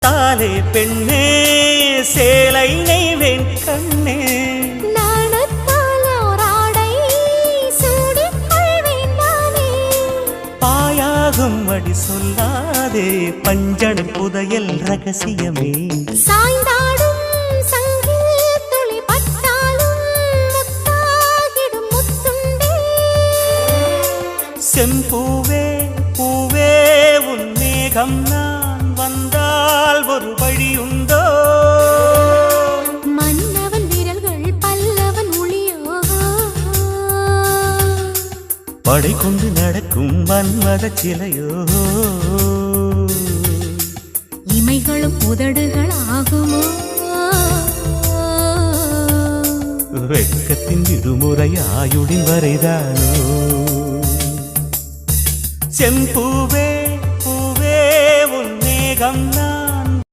தாலே பெண்ணே சேலை நெய்வேன் கண்ணே பாயாகும் அடி சொல்லாதே பஞ்சணம் புதையல் ரகசியமே சாய்ந்தாடும் சங்கில் துளி பட்டாலும் முத்தாகிடும் முத்துண்டே செம்பூவே பூவே உன் மேகம் நான் வந்தால் ஒரு வழியுண்டோ மன்னவன் விரல்கள் பல்லவன் ஒளியோ படை கொண்டு நடக்கும் மன்மத சிலையோ இமைகளும் உதடுகள் ஆகுமோ வெட்கத்தின் விடுமுறை ஆயுடின் வரைதானோ செம்பூவே பூவே உன் மேகம் நான்